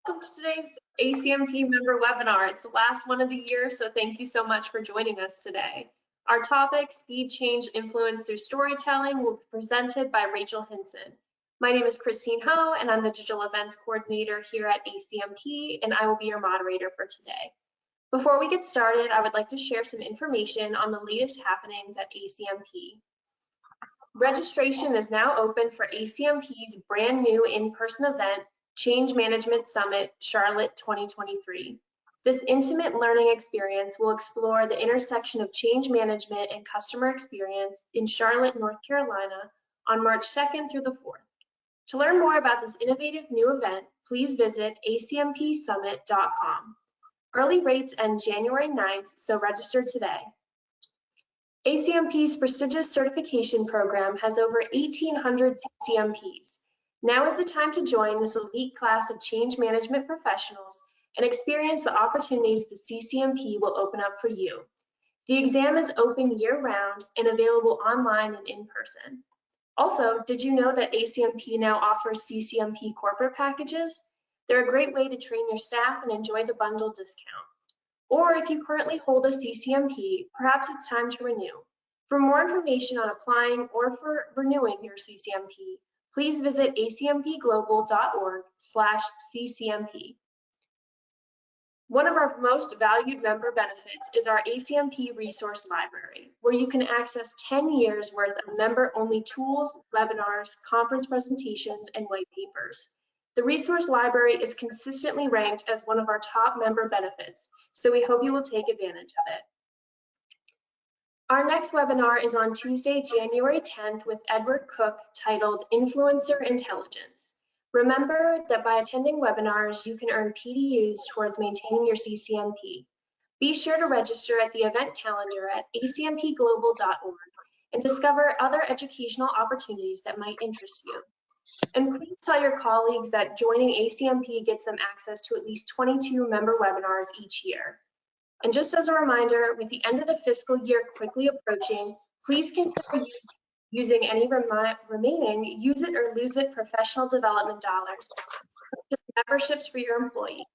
Welcome to today's ACMP member webinar. It's the last one of the year, so thank you so much for joining us today. Our topic, Speed Change Influence Through Storytelling, will be presented by Rachel Hinson. My name is Christine Ho, and I'm the Digital Events Coordinator here at ACMP, and I will be your moderator for today. Before we get started, I would like to share some information on the latest happenings at ACMP. Registration is now open for ACMP's brand new in-person event, Change Management Summit, Charlotte 2023. This intimate learning experience will explore the intersection of change management and customer experience in Charlotte, North Carolina on March 2nd through the 4th. To learn more about this innovative new event, please visit acmpsummit.com. Early rates end January 9th, so register today. ACMP's prestigious certification program has over 1,800 CCMPs. Now is the time to join this elite class of change management professionals and experience the opportunities the CCMP will open up for you. The exam is open year-round and available online and in person. Also, did you know that ACMP now offers CCMP corporate packages? They're a great way to train your staff and enjoy the bundle discount. Or if you currently hold a CCMP, perhaps it's time to renew. For more information on applying or for renewing your CCMP, please visit acmpglobal.org/CCMP. One of our most valued member benefits is our ACMP resource library, where you can access 10 years worth of member-only tools, webinars, conference presentations, and white papers. The resource library is consistently ranked as one of our top member benefits, so we hope you will take advantage of it. Our next webinar is on Tuesday, January 10th with Edward Cook, titled Influencer Intelligence. Remember that by attending webinars, you can earn PDUs towards maintaining your CCMP. Be sure to register at the event calendar at acmpglobal.org and discover other educational opportunities that might interest you. And please tell your colleagues that joining ACMP gets them access to at least 22 member webinars each year. And just as a reminder, with the end of the fiscal year quickly approaching, please consider using any remaining Use It or Lose It professional development dollars to memberships for your employees.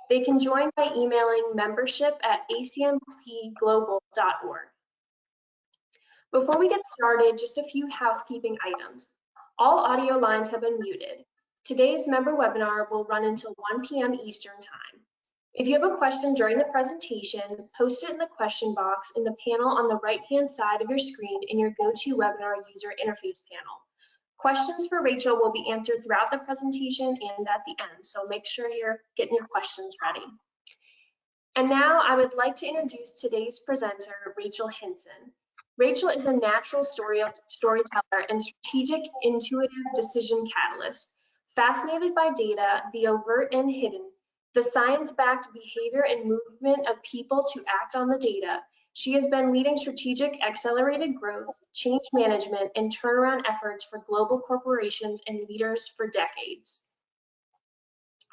They can join by emailing membership@acmpglobal.org. Before we get started, just a few housekeeping items. All audio lines have been muted. Today's member webinar will run until 1 p.m. Eastern Time. If you have a question during the presentation, post it in the question box in the panel on the right-hand side of your screen in your GoToWebinar user interface panel. Questions for Rachel will be answered throughout the presentation and at the end, so make sure you're getting your questions ready. And now I would like to introduce today's presenter, Rachel Hinson. Rachel is a natural storyteller and strategic intuitive decision catalyst. Fascinated by data, the overt and hidden, the science-backed behavior and movement of people to act on the data, she has been leading strategic accelerated growth, change management, and turnaround efforts for global corporations and leaders for decades.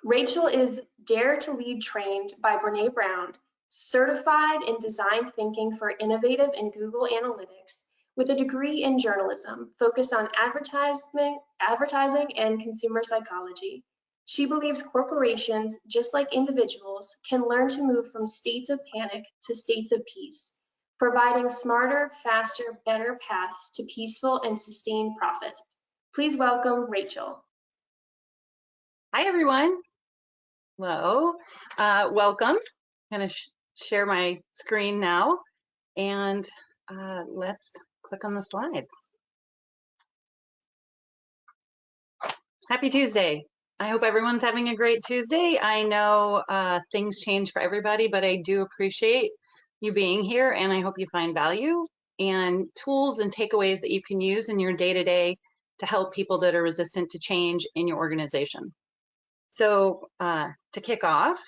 Rachel is Dare to Lead trained by Brene Brown, certified in design thinking for innovative in Google Analytics, with a degree in journalism focused on advertising and consumer psychology. She believes corporations, just like individuals, can learn to move from states of panic to states of peace, providing smarter, faster, better paths to peaceful and sustained profits. Please welcome Rachel. Hi, everyone. Hello. Welcome. I'm going to share my screen now, and let's click on the slides. Happy Tuesday. I hope everyone's having a great Tuesday. I know things change for everybody, but I do appreciate you being here, and I hope you find value and tools and takeaways that you can use in your day-to-day to help people that are resistant to change in your organization. So to kick off,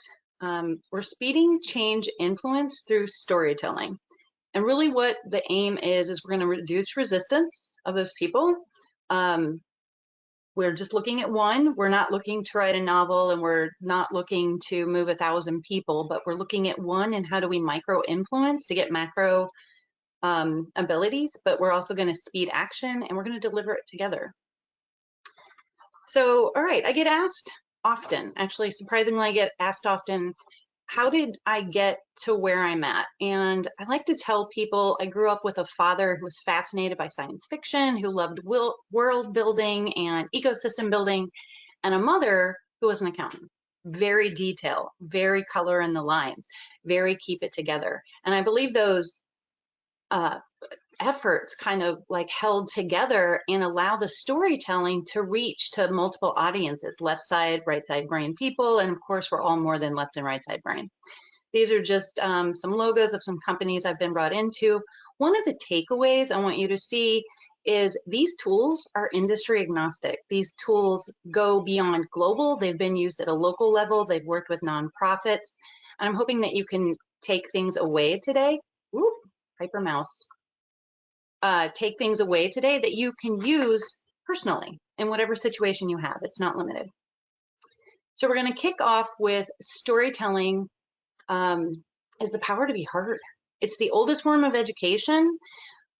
we're speeding change influence through storytelling. And really what the aim is we're going to reduce resistance of those people. We're just looking at one. We're not looking to write a novel, and we're not looking to move 1,000 people, but we're looking at one and how do we micro influence to get macro abilities, but we're also going to speed action and we're going to deliver it together. So, all right, I get asked often. Actually, surprisingly, I get asked often, how did I get to where I'm at? And I like to tell people I grew up with a father who was fascinated by science fiction, who loved world building and ecosystem building, and a mother who was an accountant. Very detail, very color in the lines, very keep it together. And I believe those uh, efforts kind of like held together and allow the storytelling to reach to multiple audiences, left side, right side brain people. And of course, we're all more than left and right side brain. These are just some logos of some companies I've been brought into. One of the takeaways I want you to see is these tools are industry agnostic. These tools go beyond global. They've been used at a local level. They've worked with nonprofits. And I'm hoping that you can take things away today. Whoop, hyper mouse. Take things away today that you can use personally in whatever situation you have. It's not limited. So we're going to kick off with storytelling is the power to be heard. It's the oldest form of education.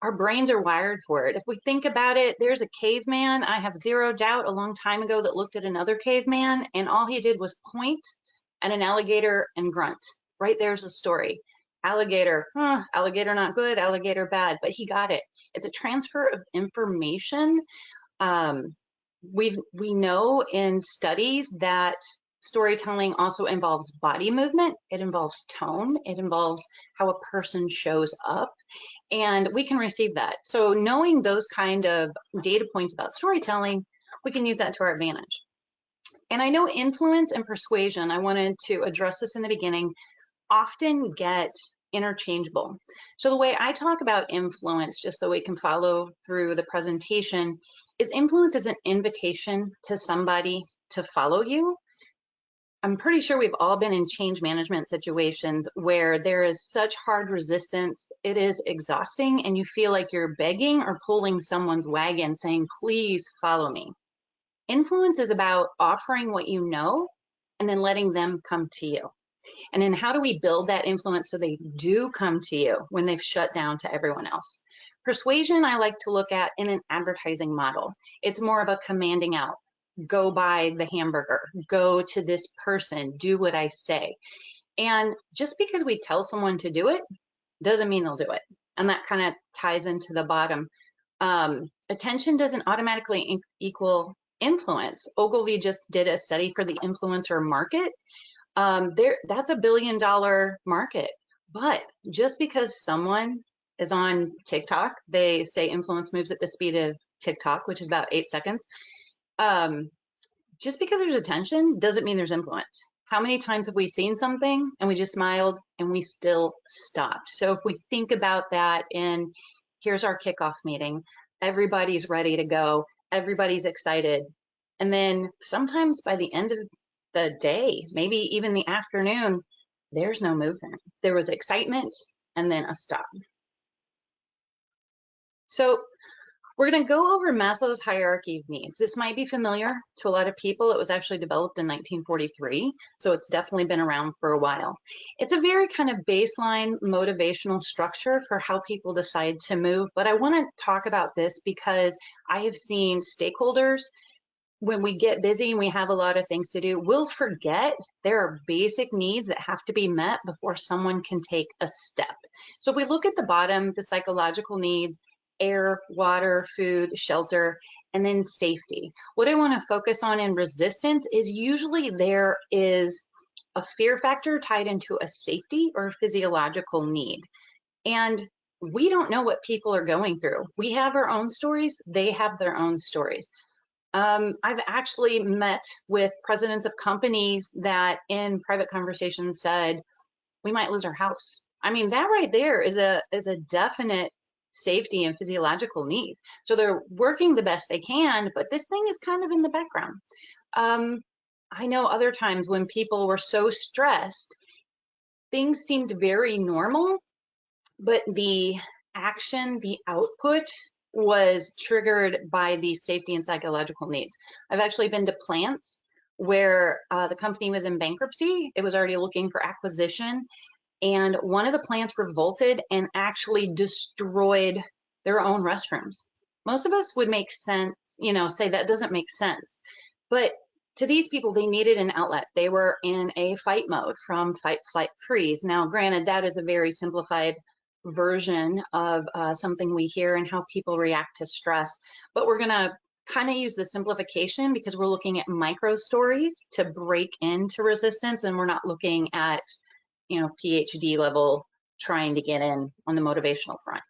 Our brains are wired for it. If we think about it, there's a caveman, I have zero doubt, a long time ago that looked at another caveman, and all he did was point at an alligator and grunt. Right there's a story. Alligator, alligator not good, alligator bad, but he got it. It's a transfer of information. We know in studies that storytelling also involves body movement, it involves tone, it involves how a person shows up, and we can receive that. So knowing those kind of data points about storytelling, we can use that to our advantage. And I know influence and persuasion, I wanted to address this in the beginning, often get interchangeable. So the way I talk about influence, just so we can follow through the presentation, is influence is an invitation to somebody to follow you. I'm pretty sure we've all been in change management situations where there is such hard resistance, it is exhausting, and you feel like you're begging or pulling someone's wagon saying, please follow me. Influence is about offering what you know and then letting them come to you. And then how do we build that influence so they do come to you when they've shut down to everyone else? Persuasion, I like to look at in an advertising model. It's more of a commanding out. Go buy the hamburger, go to this person, do what I say. And just because we tell someone to do it doesn't mean they'll do it. And that kind of ties into the bottom. Attention doesn't automatically equal influence. Ogilvy just did a study for the influencer market. That's $1 billion market. But just because someone is on TikTok, they say influence moves at the speed of TikTok, which is about 8 seconds. Just because there's attention doesn't mean there's influence. How many times have we seen something and we just smiled and we still stopped? So if we think about that, and here's our kickoff meeting, everybody's ready to go, everybody's excited. And then sometimes by the end of the day, maybe even the afternoon, there's no movement. There was excitement and then a stop. So we're going to go over Maslow's hierarchy of needs. This might be familiar to a lot of people. It was actually developed in 1943, so it's definitely been around for a while. It's a very kind of baseline motivational structure for how people decide to move, but I want to talk about this because I have seen stakeholders, when we get busy and we have a lot of things to do, we'll forget there are basic needs that have to be met before someone can take a step. So if we look at the bottom, the psychological needs, air, water, food, shelter, and then safety. What I want to focus on in resistance is usually there is a fear factor tied into a safety or physiological need. And we don't know what people are going through. We have our own stories, they have their own stories. I've actually met with presidents of companies that in private conversations said, we might lose our house. I mean, that right there is a definite safety and physiological need. So they're working the best they can, but this thing is kind of in the background. I know other times when people were so stressed, things seemed very normal, but the action, the output was triggered by the safety and psychological needs. I've actually been to plants where the company was in bankruptcy. It was already looking for acquisition. And one of the plants revolted and actually destroyed their own restrooms. Most of us would make sense, say that doesn't make sense. But to these people, they needed an outlet. They were in a fight mode from fight, flight, freeze. Now, granted, that is a very simplified version of something we hear and how people react to stress, but we're gonna kind of use the simplification because we're looking at micro stories to break into resistance, and we're not looking at, you know, PhD level trying to get in on the motivational front.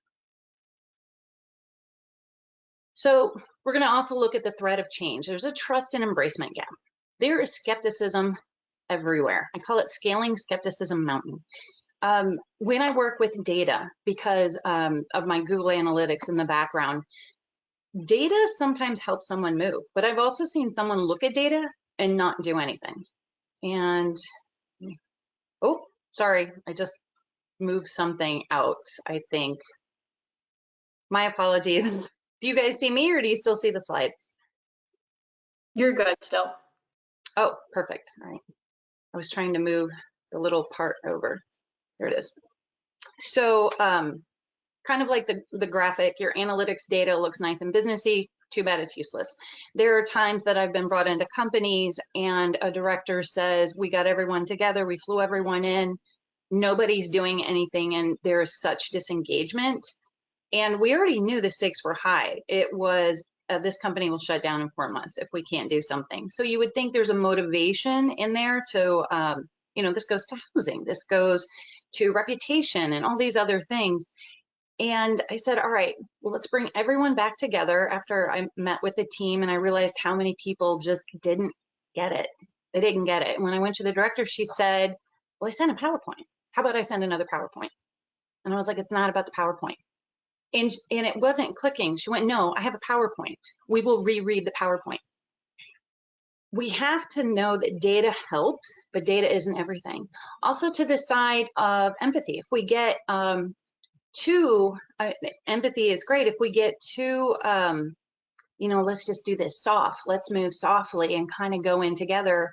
So we're going to also look at the threat of change. There's a trust and embracement gap. There is skepticism everywhere. I call it scaling skepticism mountain. When I work with data, because of my Google Analytics in the background, data sometimes helps someone move, but I've also seen someone look at data and not do anything. And, oh, sorry, I just moved something out, I think. My apologies. Do you guys see me or do you still see the slides? You're good still. Oh, perfect. All right. I was trying to move the little part over. There it is. So kind of like the graphic, your analytics data looks nice and businessy. Too bad it's useless. There are times that I've been brought into companies and a director says, we got everyone together, we flew everyone in, nobody's doing anything, and there's such disengagement. And we already knew the stakes were high. It was, this company will shut down in 4 months if we can't do something. So you would think there's a motivation in there to, you know, this goes to housing, this goes to reputation and all these other things. And I said, all right, well, let's bring everyone back together after I met with the team and I realized how many people just didn't get it. They didn't get it. And when I went to the director, she said, well, I sent a PowerPoint. How about I send another PowerPoint? And I was like, it's not about the PowerPoint. And it wasn't clicking. She went, no, I have a PowerPoint. We will reread the PowerPoint. We have to know that data helps, but data isn't everything. Also to the side of empathy, if we get empathy is great. If we get too, you know, let's just do this soft, let's move softly and kind of go in together,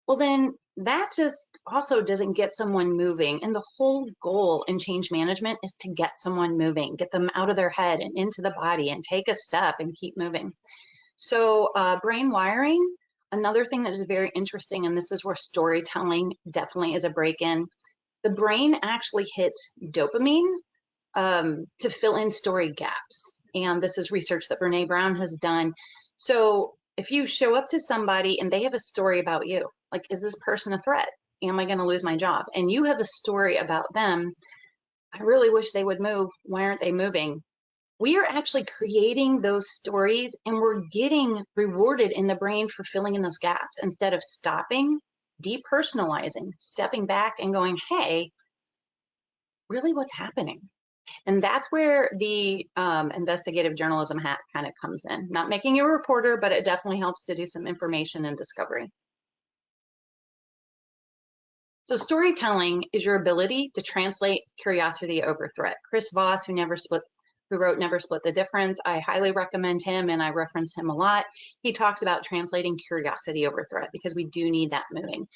well, then that just also doesn't get someone moving. And the whole goal in change management is to get someone moving, get them out of their head and into the body and take a step and keep moving. So brain wiring, another thing that is very interesting, and this is where storytelling definitely is a break-in. The brain actually hits dopamine to fill in story gaps. And this is research that Brene Brown has done. So if you show up to somebody and they have a story about you, like, is this person a threat? Am I going to lose my job? And you have a story about them. I really wish they would move. Why aren't they moving? We are actually creating those stories and we're getting rewarded in the brain for filling in those gaps instead of stopping, depersonalizing, stepping back and going, hey, really what's happening? And that's where the investigative journalism hat kind of comes in. Not making you a reporter, but it definitely helps to do some information and discovery. So storytelling is your ability to translate curiosity over threat. Chris Voss, who wrote Never Split the Difference, I highly recommend him and I reference him a lot. He talks about translating curiosity over threat because we do need that moving.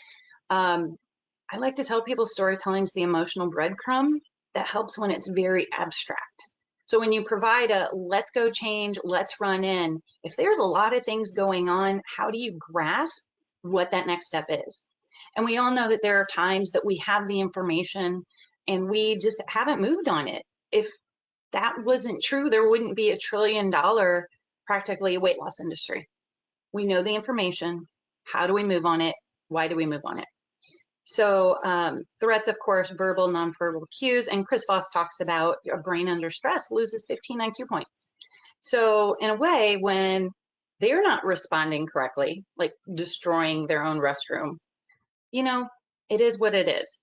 I like to tell people storytelling is the emotional breadcrumb that helps when it's very abstract. So when you provide a let's go change, let's run in, if there's a lot of things going on, how do you grasp what that next step is? And we all know that there are times that we have the information and we just haven't moved on it. If that wasn't true, there wouldn't be $1 trillion practically weight loss industry. We know the information. How do we move on it? Why do we move on it? So threats, of course, verbal, nonverbal cues, and Chris Voss talks about a brain under stress loses 15 IQ points. So in a way, when they're not responding correctly, like destroying their own restroom, you know, it is what it is.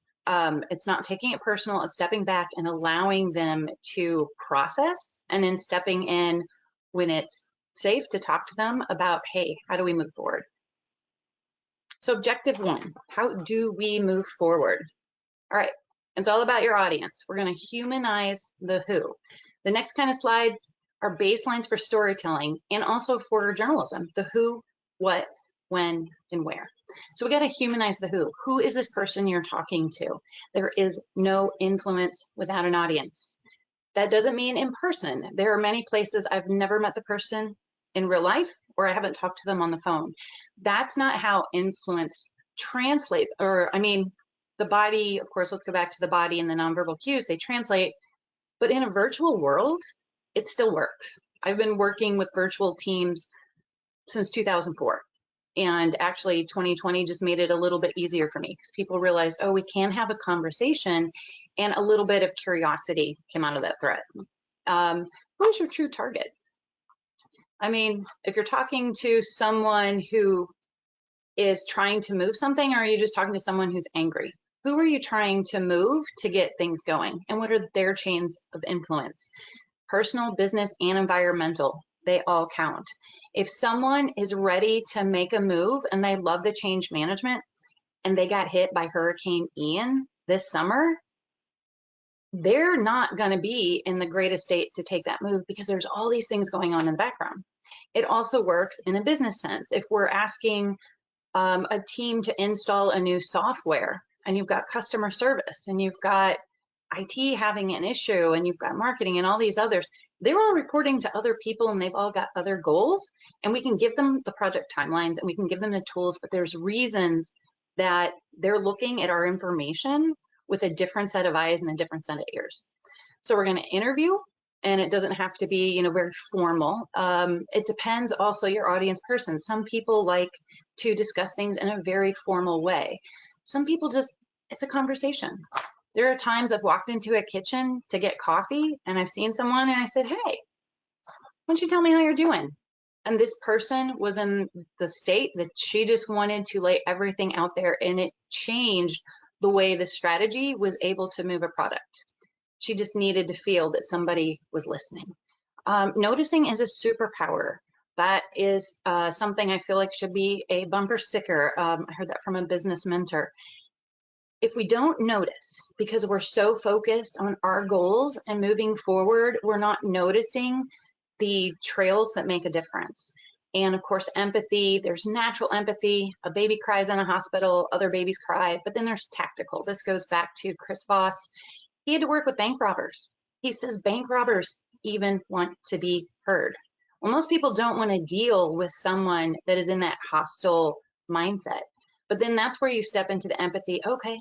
It's not taking it personal, it's stepping back and allowing them to process and then stepping in when it's safe to talk to them about, hey, how do we move forward? So objective 1, how do we move forward? All right, it's all about your audience. We're going to humanize the who. The next kind of slides are baselines for storytelling and also for journalism, the who, what, when, and where. So we got to humanize the who. Who is this person you're talking to? There is no influence without an audience. That doesn't mean in person. There are many places I've never met the person in real life or I haven't talked to them on the phone. That's not how influence translates. Or, I mean, the body, of course, let's go back to the body and the nonverbal cues, they translate, but in a virtual world, it still works. I've been working with virtual teams since 2004. And actually 2020 just made it a little bit easier for me because people realized, oh, we can have a conversation, and a little bit of curiosity came out of that thread. Who's your true target? I mean, if you're talking to someone who is trying to move something, or are you just talking to someone who's angry? Who are you trying to move to get things going? And what are their chains of influence? Personal, business, and environmental, they all count. If someone is ready to make a move and they love the change management and they got hit by Hurricane Ian this summer, they're not going to be in the greatest state to take that move because there's all these things going on in the background. It also works in a business sense. If we're asking a team to install a new software, and you've got customer service, and you've got IT having an issue, and you've got marketing and all these others, they're all reporting to other people and they've all got other goals, and we can give them the project timelines and we can give them the tools, but there's reasons that they're looking at our information with a different set of eyes and a different set of ears. So we're going to interview, and it doesn't have to be, very formal. It depends also your audience person. Some people like to discuss things in a very formal way. Some people just, it's a conversation. There are times I've walked into a kitchen to get coffee and I've seen someone and I said, hey, why don't you tell me how you're doing? And this person was in the state that she just wanted to lay everything out there, and it changed the way the strategy was able to move a product. She just needed to feel that somebody was listening. Noticing is a superpower. That is something I feel like should be a bumper sticker. I heard that from a business mentor. If we don't notice, because we're so focused on our goals and moving forward, we're not noticing the trails that make a difference. And of course, empathy, there's natural empathy. A baby cries in a hospital, other babies cry, but then there's tactical. This goes back to Chris Voss. He had to work with bank robbers. He says bank robbers even want to be heard. Well, most people don't want to deal with someone that is in that hostile mindset. But then that's where you step into the empathy. Okay,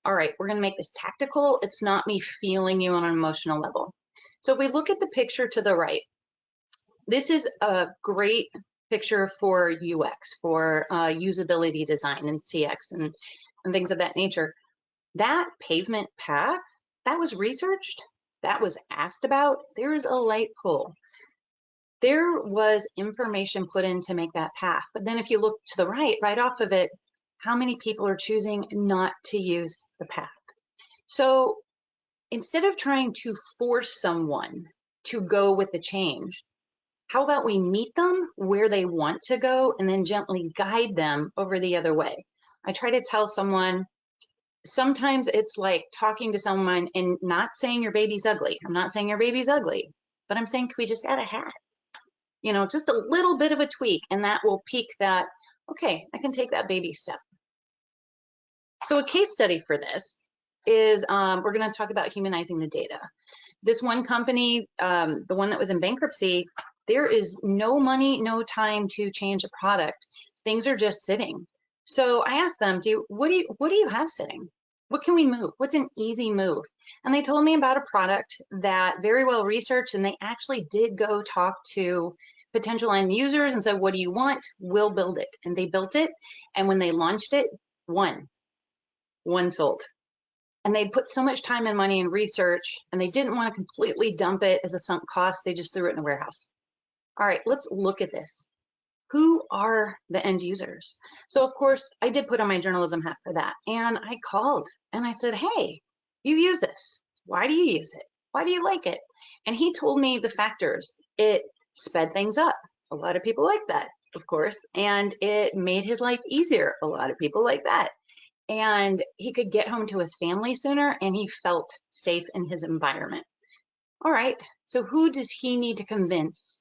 all right, we're going to make this tactical. It's not me feeling you on an emotional level. So if we look at the picture to the right, this is a great picture for UX, for usability design and CX and things of that nature. That pavement path, that was researched, that was asked about. There is a light pole. There was information put in to make that path. But then if you look to the right, right off of it, how many people are choosing not to use the path? So instead of trying to force someone to go with the change, how about we meet them where they want to go and then gently guide them over the other way? I try to tell someone, sometimes it's like talking to someone and not saying your baby's ugly. I'm not saying your baby's ugly, but I'm saying, can we just add a hat? Just a little bit of a tweak, and that will pique that, okay, I can take that baby step. So a case study for this is we're going to talk about humanizing the data. This one company, the one that was in bankruptcy, there is no money, no time to change a product. Things are just sitting. So I asked them, what do you have sitting? What can we move? What's an easy move? And they told me about a product that very well researched, and they actually did go talk to potential end users and said, what do you want? We'll build it. And they built it. And when they launched it, one sold. And they put so much time and money in research, and they didn't want to completely dump it as a sunk cost. They just threw it in a warehouse. All right, let's look at this. Who are the end users? So of course, I did put on my journalism hat for that. And I called and I said, hey, you use this. Why do you use it? Why do you like it? And he told me the factors. It sped things up. A lot of people like that, of course. And it made his life easier. A lot of people like that. And he could get home to his family sooner, and he felt safe in his environment. All right, so who does he need to convince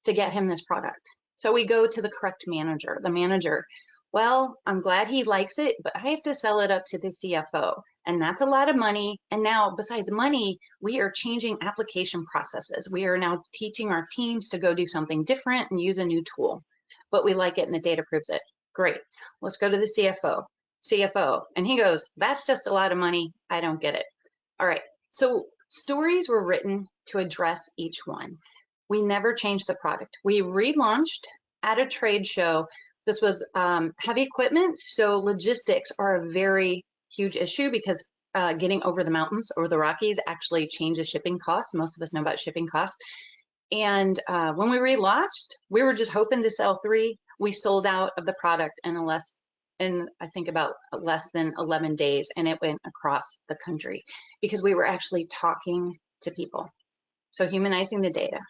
to get him this product? So we go to the correct manager. The manager, Well, I'm glad he likes it, but I have to sell it up to the CFO. And that's a lot of money. And now, besides money, we are changing application processes. We are now teaching our teams to go do something different and use a new tool. But we like it and the data proves it. Great. Let's go to the CFO. CFO. And he goes, that's just a lot of money. I don't get it. All right. So stories were written to address each one. We never changed the product. We relaunched at a trade show. This was heavy equipment, so logistics are a very huge issue because getting over the mountains or the Rockies actually changes shipping costs. Most of us know about shipping costs. And when we relaunched, we were just hoping to sell 3. We sold out of the product in I think about less than 11 days, and it went across the country because we were actually talking to people. So humanizing the data.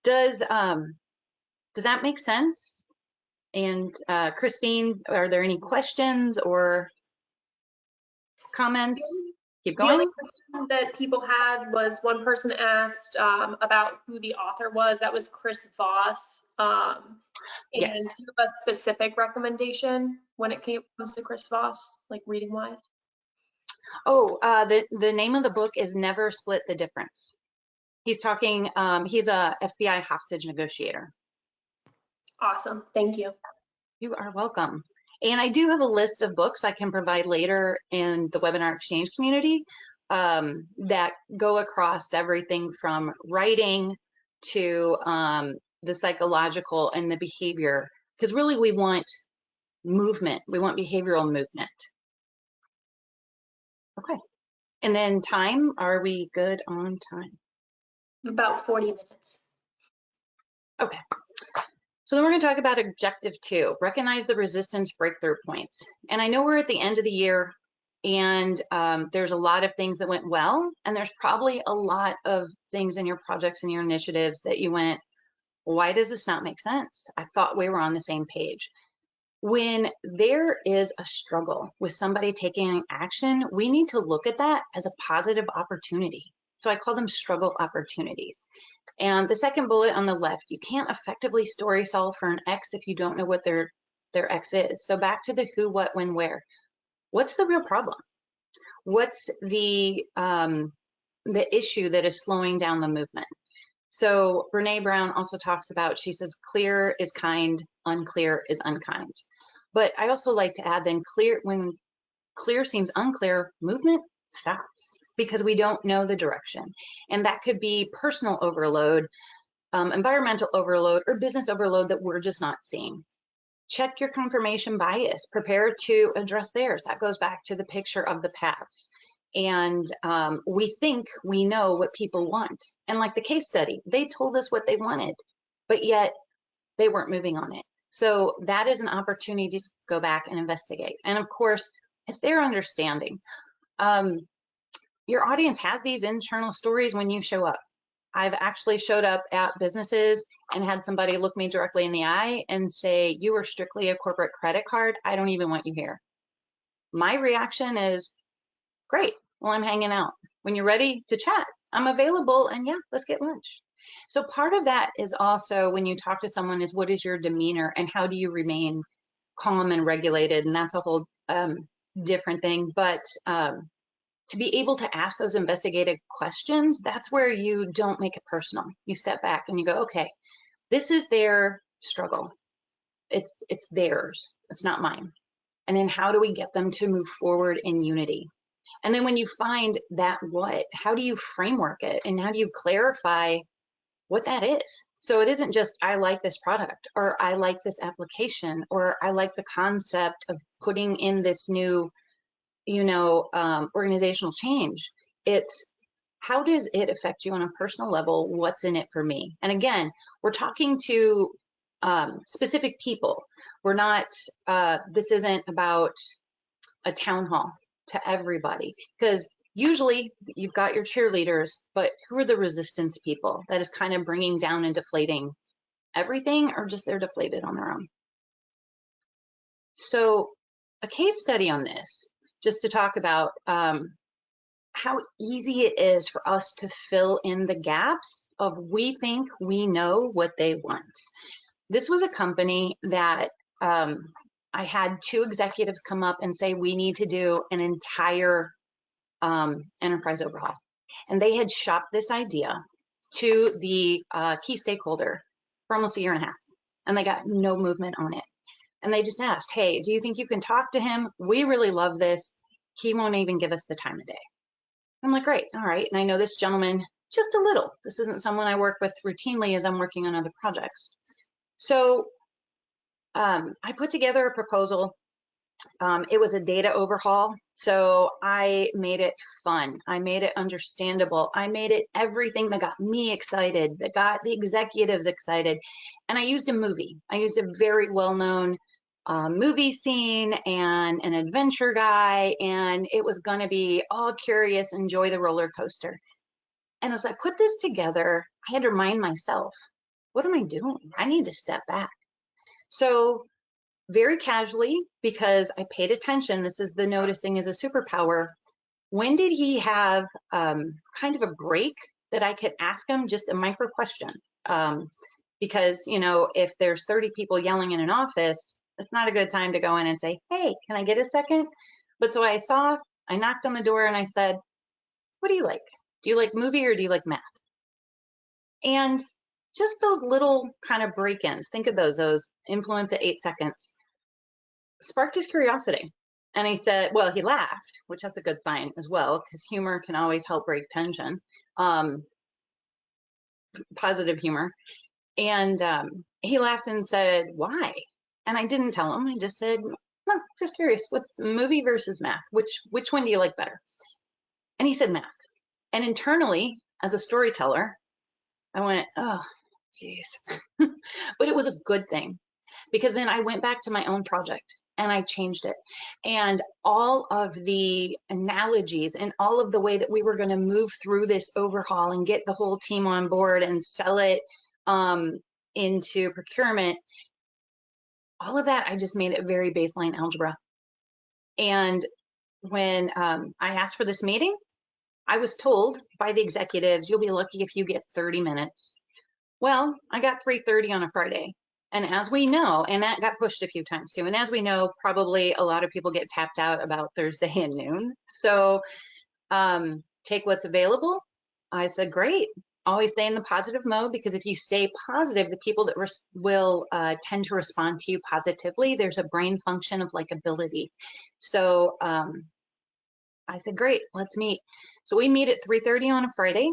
Does that make sense? And Christine, are there any questions or comments? Keep The only going. question that people had was one person asked about who the author was. That was Chris Voss. Yes. And do you have a specific recommendation when it comes to Chris Voss, like reading wise? Oh, the name of the book is Never Split the Difference. He's talking, he's a FBI hostage negotiator. Awesome, thank you. You are welcome. And I do have a list of books I can provide later in the webinar exchange community that go across everything from writing to the psychological and the behavior, because really we want movement. We want behavioral movement. Okay. And then time, are we good on time? About 40 minutes. Okay. So then we're going to talk about objective 2, recognize the resistance breakthrough points. And I know we're at the end of the year and there's a lot of things that went well, and there's probably a lot of things in your projects and your initiatives that you went, why does this not make sense? I thought we were on the same page. When there is a struggle with somebody taking action, we need to look at that as a positive opportunity. So I call them struggle opportunities. And the second bullet on the left, you can't effectively story solve for an X if you don't know what their X is. So back to the who, what, when, where. What's the real problem? What's the issue that is slowing down the movement? So Brene Brown also talks about, she says, clear is kind, unclear is unkind. But I also like to add then when clear seems unclear, movement stops because we don't know the direction. And that could be personal overload, environmental overload, or business overload that we're just not seeing. Check your confirmation bias, prepare to address theirs. That goes back to the picture of the paths. And we think we know what people want. And like the case study, they told us what they wanted, but yet they weren't moving on it. So that is an opportunity to go back and investigate. And of course, it's their understanding. Your audience has these internal stories when you show up. I've actually showed up at businesses and had somebody look me directly in the eye and say, you are strictly a corporate credit card. I don't even want you here. My reaction is, great, well, I'm hanging out. When you're ready to chat, I'm available, and yeah, let's get lunch. So part of that is also when you talk to someone is what is your demeanor and how do you remain calm and regulated? And that's a whole different thing. But to be able to ask those investigative questions, that's where you don't make it personal. You step back and you go, okay, this is their struggle. It's theirs. It's not mine. And then how do we get them to move forward in unity? And then when you find that what, how do you framework it? And how do you clarify what that is? So it isn't just, I like this product, or I like this application, or I like the concept of putting in this new, organizational change. It's how does it affect you on a personal level? What's in it for me? And again, we're talking to specific people. We're not, this isn't about a town hall to everybody, because usually you've got your cheerleaders, but who are the resistance people that is kind of bringing down and deflating everything, or just they're deflated on their own? So a case study on this, just to talk about how easy it is for us to fill in the gaps of we think we know what they want. This was a company that I had 2 executives come up and say, we need to do an entire enterprise overhaul. And they had shopped this idea to the key stakeholder for almost a year and a half, and they got no movement on it. And they just asked, hey, do you think you can talk to him? We really love this. He won't even give us the time of day. I'm like, great, all right. And I know this gentleman just a little. This isn't someone I work with routinely as I'm working on other projects. So I put together a proposal. It was a data overhaul. So I made it fun. I made it understandable. I made it everything that got me excited, that got the executives excited. And I used a movie. I used a very well-known movie scene and an adventure guy, and it was going to be all curious, enjoy the roller coaster. And as I put this together, I had to remind myself, what am I doing? I need to step back. So very casually, because I paid attention, this is the noticing is a superpower. When did he have kind of a break that I could ask him just a micro question? Because, you know, if there's 30 people yelling in an office, it's not a good time to go in and say, hey, can I get a second? But so I knocked on the door and I said, what do you like? Do you like movie or do you like math? And just those little kind of break-ins, think of those influence at 8 seconds, sparked his curiosity. And he said, well, he laughed, which that's a good sign as well, because humor can always help break tension, positive humor. And he laughed and said, why? And I didn't tell him. I just said, no, just curious. What's movie versus math? Which one do you like better? And he said math. And internally, as a storyteller, I went, oh, geez. But it was a good thing, because then I went back to my own project and I changed it. And all of the analogies and all of the way that we were going to move through this overhaul and get the whole team on board and sell it into procurement, all of that, I just made it very baseline algebra. And when I asked for this meeting, I was told by the executives, you'll be lucky if you get 30 minutes. Well, I got 3:30 on a Friday. And as we know, and that got pushed a few times too, and as we know, probably a lot of people get tapped out about Thursday and noon. So take what's available. I said, great. Always stay in the positive mode, because if you stay positive, the people that will tend to respond to you positively. There's a brain function of likability. So I said, great, let's meet. So we meet at 3:30 on a Friday.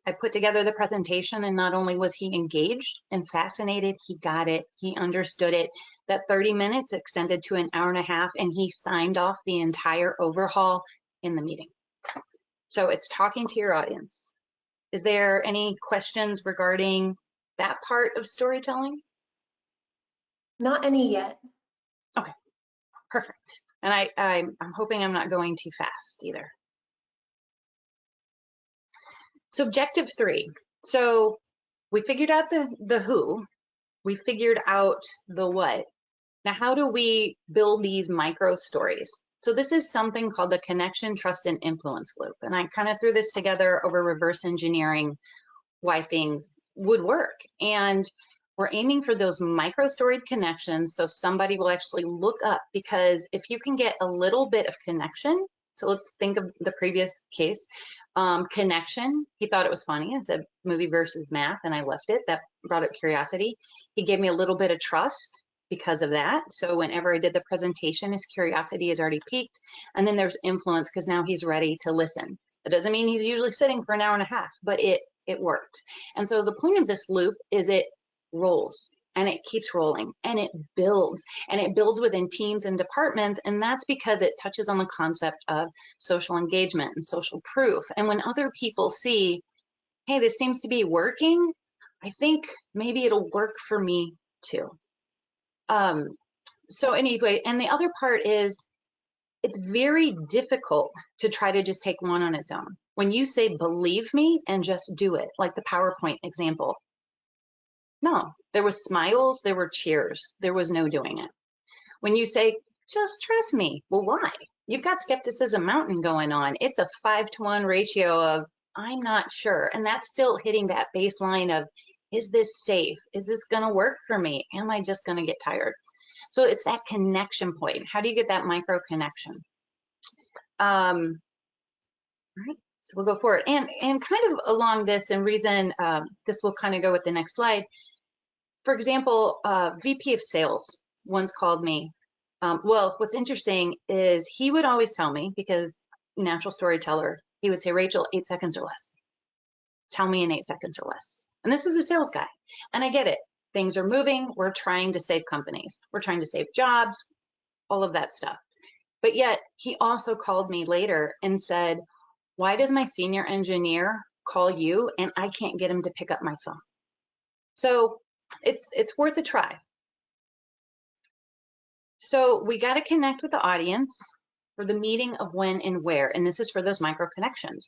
I put together the presentation, and not only was he engaged and fascinated, he got it, he understood it. That 30 minutes extended to an hour and a half, and he signed off the entire overhaul in the meeting. So it's talking to your audience. Is there any questions regarding that part of storytelling? Not any yet. Okay, perfect. And I'm hoping I'm not going too fast either. So objective 3. So we figured out the who, we figured out the what. Now, how do we build these micro stories? So this is something called the connection, trust, and influence loop. And I kind of threw this together over reverse engineering why things would work. And we're aiming for those micro storied connections, so somebody will actually look up, because if you can get a little bit of connection, so let's think of the previous case, connection, he thought it was funny. I said movie versus math, and I left it. That brought up curiosity. He gave me a little bit of trust because of that. So whenever I did the presentation, his curiosity is already piqued. And then there's influence, because now he's ready to listen. That doesn't mean he's usually sitting for an hour and a half, but it worked. And so the point of this loop is it rolls, and it keeps rolling, and it builds within teams and departments. And that's because it touches on the concept of social engagement and social proof. And when other people see, hey, this seems to be working, I think maybe it'll work for me too. So anyway, and the other part is, it's very difficult to try to just take one on its own. When you say, believe me, and just do it, like the PowerPoint example, no, there was smiles, there were cheers, there was no doing it. When you say, just trust me, well, why? You've got skepticism mountain going on. It's a 5-to-1 ratio of, I'm not sure. And that's still hitting that baseline of, Is this safe? Is this going to work for me? Am I just going to get tired? So it's that connection point. How do you get that micro connection? All right, so we'll go forward. And kind of along this, and reason this will kind of go with the next slide. For example, VP of sales once called me. Well, what's interesting is he would always tell me, because natural storyteller, he would say, Rachel, 8 seconds or less. Tell me in 8 seconds or less. And this is a sales guy. And I get it. Things are moving. We're trying to save companies. We're trying to save jobs, all of that stuff. But yet he also called me later and said, why does my senior engineer call you and I can't get him to pick up my phone? So it's worth a try. So we got to connect with the audience for the meeting of when and where, and this is for those micro connections.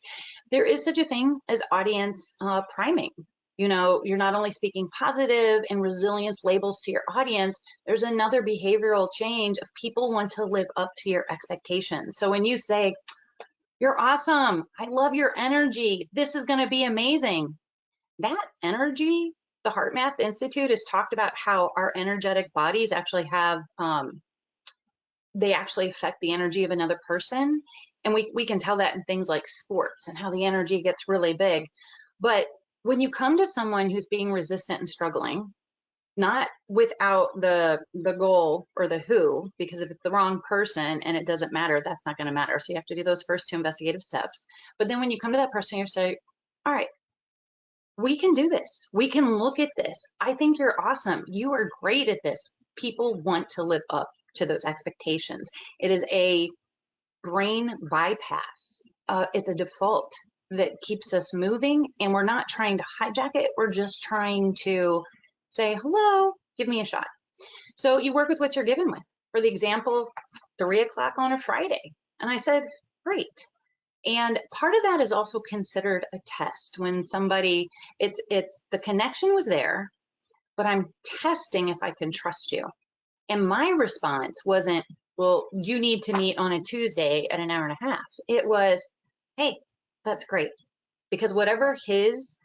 There is such a thing as audience priming. You know, you're not only speaking positive and resilience labels to your audience, there's another behavioral change of people want to live up to your expectations. So when you say, you're awesome, I love your energy, this is going to be amazing, that energy, the Heart Math Institute has talked about how our energetic bodies actually have they actually affect the energy of another person. And we can tell that in things like sports and how the energy gets really big. But when you come to someone who's being resistant and struggling, not without the goal or the who, because if it's the wrong person and it doesn't matter, that's not going to matter. So you have to do those first 2 investigative steps. But then when you come to that person, you say, all right, we can do this. We can look at this. I think you're awesome. You are great at this. People want to live up to those expectations. It is a brain bypass. It's a default that keeps us moving, and we're not trying to hijack it. We're just trying to say, hello, give me a shot. So you work with what you're given with. For the example, 3 o'clock on a Friday. And I said, great. And part of that is also considered a test. When somebody, it's the connection was there, but I'm testing if I can trust you. And my response wasn't, well, you need to meet on a Tuesday at 1.5 hours. It was, hey, that's great. Because whatever his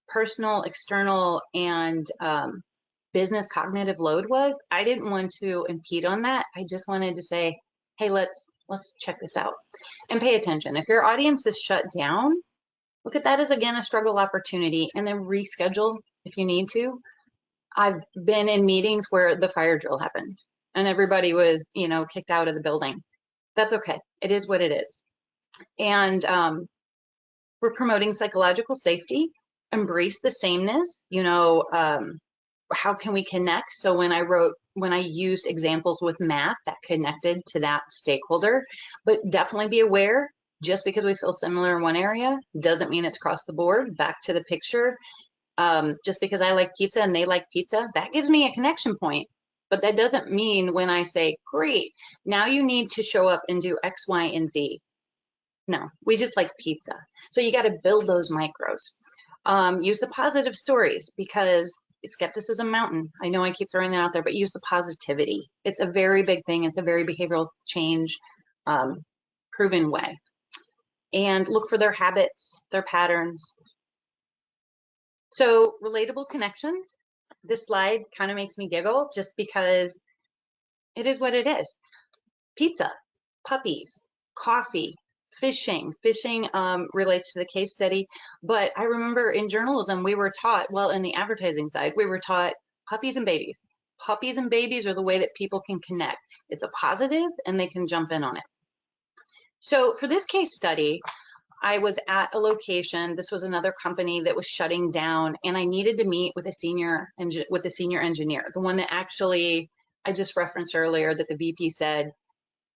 personal, external, and business cognitive load was, I didn't want to impede on that. I just wanted to say, hey, let's check this out and pay attention. If your audience is shut down, look at that as, again, a struggle opportunity, and then reschedule if you need to. I've been in meetings where the fire drill happened and everybody was, you know, kicked out of the building. That's okay. It is what it is. And we're promoting psychological safety, embrace the sameness, you know, how can we connect? So when I used examples with math that connected to that stakeholder, but definitely be aware, just because we feel similar in one area doesn't mean it's across the board. Back to the picture. Just because I like pizza and they like pizza, that gives me a connection point. But that doesn't mean when I say, great, now you need to show up and do X, Y, and Z. No, we just like pizza. So you got to build those micros. Use the positive stories, because skepticism mountain. I know I keep throwing that out there, but use the positivity. It's a very big thing. It's a very behavioral change, proven way. And look for their habits, their patterns. So relatable connections, this slide kind of makes me giggle just because it is what it is. Pizza, puppies, coffee, fishing. Fishing relates to the case study, but I remember in journalism, we were taught, well, in the advertising side, we were taught puppies and babies. Puppies and babies are the way that people can connect. It's a positive and they can jump in on it. So for this case study, I was at a location. This was another company that was shutting down, and I needed to meet with a senior engineer, the one that actually I just referenced earlier that the VP said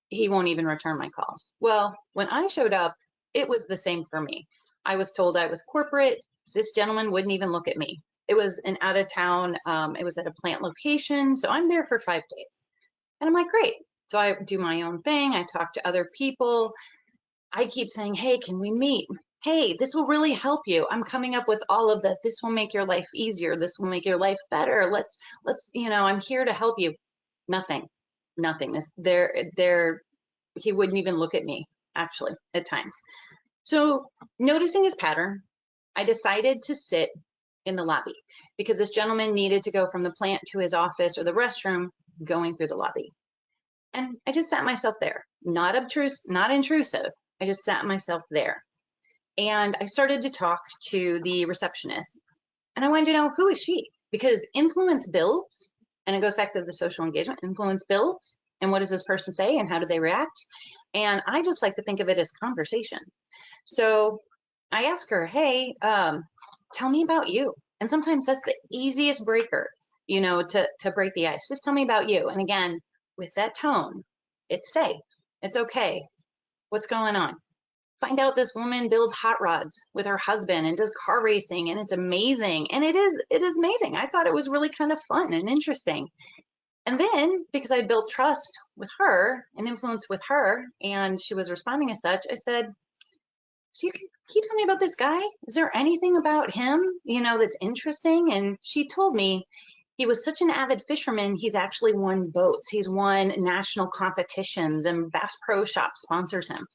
he won't even return my calls. Well, when I showed up, it was the same for me. I was told I was corporate. This gentleman wouldn't even look at me. It was an out of town. It was at a plant location, so I'm there for 5 days, and I'm like, great. So I do my own thing. I talk to other people. I keep saying, hey, can we meet? Hey, this will really help you. I'm coming up with all of that. This will make your life easier. This will make your life better. Let's, you know, I'm here to help you. Nothing. He wouldn't even look at me, actually, at times. So noticing his pattern, I decided to sit in the lobby because this gentleman needed to go from the plant to his office or the restroom going through the lobby. And I just sat myself there, not intrusive. I just sat myself there. And I started to talk to the receptionist. And I wanted to know, who is she? Because influence builds, and it goes back to the social engagement. Influence builds, and what does this person say, and how do they react? And I just like to think of it as conversation. So I ask her, hey, tell me about you. And sometimes that's the easiest breaker, you know, to break the ice. Just tell me about you. And again, with that tone, it's safe. It's okay. What's going on? Find out this woman builds hot rods with her husband and does car racing, and it's amazing. And it is amazing. I thought it was really kind of fun and interesting. And then, because I built trust with her and influence with her, and she was responding as such, I said, so can you tell me about this guy? Is there anything about him, you know, that's interesting? And she told me he was such an avid fisherman, he's actually won boats. He's won national competitions, and Bass Pro Shop sponsors him.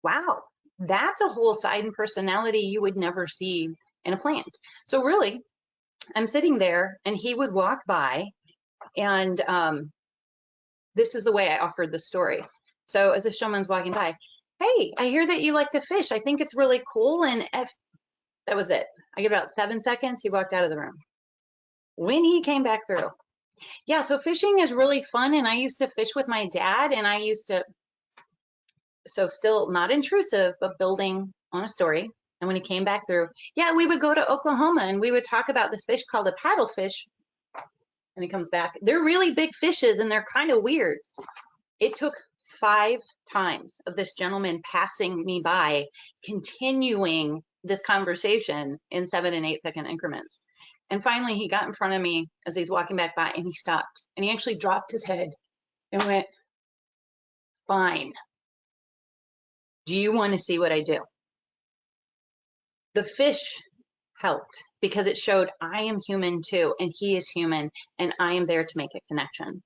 Wow, that's a whole side and personality you would never see in a plant. So really, I'm sitting there and he would walk by, and this is the way I offered the story. So as this showman's walking by, hey, I hear that you like to fish. I think it's really cool. And that was it. I give about 7 seconds, he walked out of the room. When he came back through, yeah, so fishing is really fun. And I used to fish with my dad, and I used to, so still not intrusive, but building on a story. And when he came back through, yeah, we would go to Oklahoma and we would talk about this fish called a paddlefish. And he comes back, they're really big fishes and they're kind of weird. It took 5 times of this gentleman passing me by, continuing this conversation in 7 and 8 second increments. And finally he got in front of me as he's walking back by, and he stopped, and he actually dropped his head and went, fine. Do you want to see what I do? The fish helped because it showed I am human too, and he is human, and I am there to make a connection.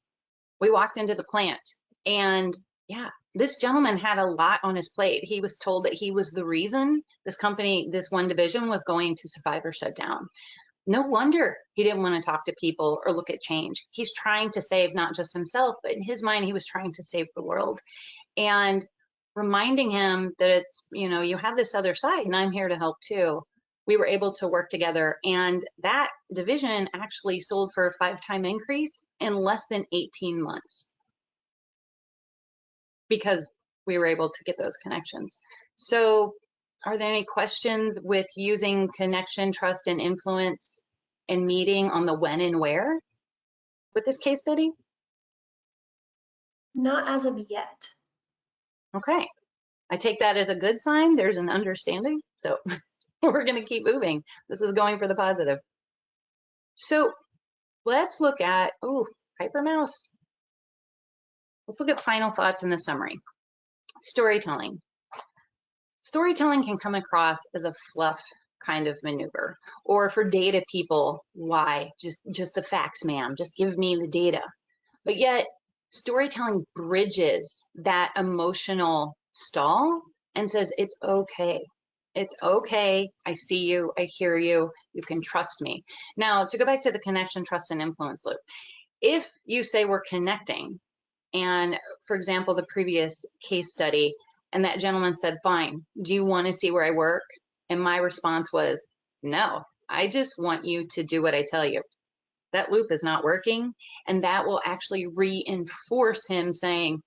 We walked into the plant, and yeah, this gentleman had a lot on his plate. He was told that he was the reason this company, this one division, was going to survive or shut down. No wonder he didn't want to talk to people or look at change. He's trying to save not just himself, but in his mind, he was trying to save the world. And reminding him that it's, you know, you have this other side and I'm here to help too. We were able to work together, and that division actually sold for a 5-time increase in less than 18 months because we were able to get those connections. So are there any questions with using connection, trust, and influence and meeting on the when and where with this case study? Not as of yet. Okay, I take that as a good sign. There's an understanding. So we're going to keep moving. This is going for the positive. So let's look at, oh, Hyper Mouse. Let's look at final thoughts in the summary. Storytelling. Storytelling can come across as a fluff kind of maneuver, or for data people, why? Just the facts, ma'am. Just give me the data. But yet, storytelling bridges that emotional stall and says, it's okay. It's okay. I see you. I hear you. You can trust me. Now, to go back to the connection, trust, and influence loop, if you say we're connecting, and for example, the previous case study, and that gentleman said, fine, do you want to see where I work? And my response was, no, I just want you to do what I tell you. That loop is not working, and that will actually reinforce him saying,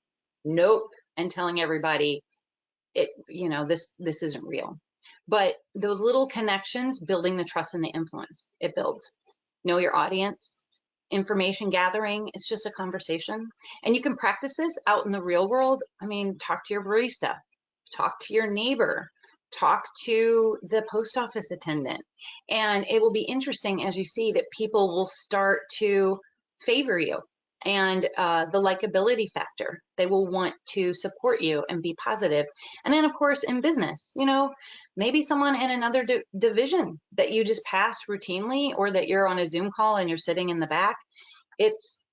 nope, and telling everybody, it, you know, this isn't real. But those little connections, building the trust and the influence, it builds. Know your audience. Information gathering, it's just a conversation. And you can practice this out in the real world. I mean, talk to your barista, talk to your neighbor, talk to the post office attendant. And it will be interesting as you see that people will start to favor you, and the likability factor. They will want to support you and be positive. And then of course in business, you know, maybe someone in another division that you just pass routinely, or that you're on a Zoom call and you're sitting in the back, it's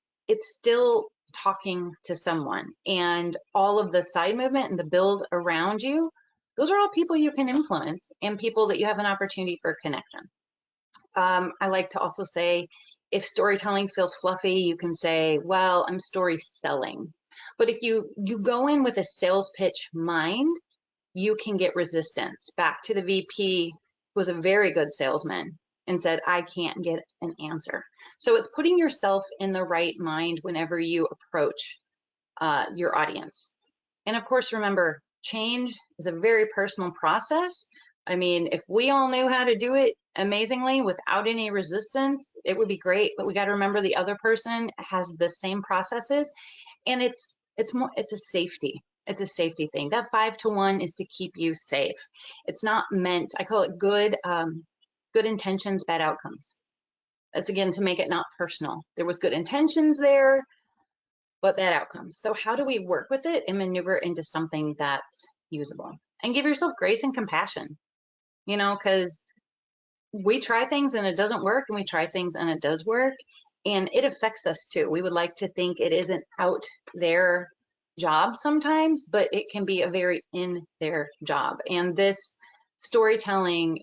still talking to someone. And all of the side movement and the build around you, those are all people you can influence, and people that you have an opportunity for connection. I like to also say, if storytelling feels fluffy, you can say, well, I'm story selling. But if you go in with a sales pitch mind, you can get resistance. Back to the VP, who was a very good salesman and said, I can't get an answer. So it's putting yourself in the right mind whenever you approach your audience. And of course, remember, change is a very personal process. I mean, if we all knew how to do it amazingly without any resistance, it would be great. But we got to remember the other person has the same processes, and it's a safety. It's a safety thing. That 5-to-1 is to keep you safe. It's not meant. I call it good intentions, bad outcomes. That's again to make it not personal. There was good intentions there, but bad outcomes. So how do we work with it and maneuver into something that's usable? And give yourself grace and compassion, you know, because we try things and it doesn't work, and we try things and it does work, and it affects us too. We would like to think it isn't out there job sometimes, but it can be a very in their job. And this storytelling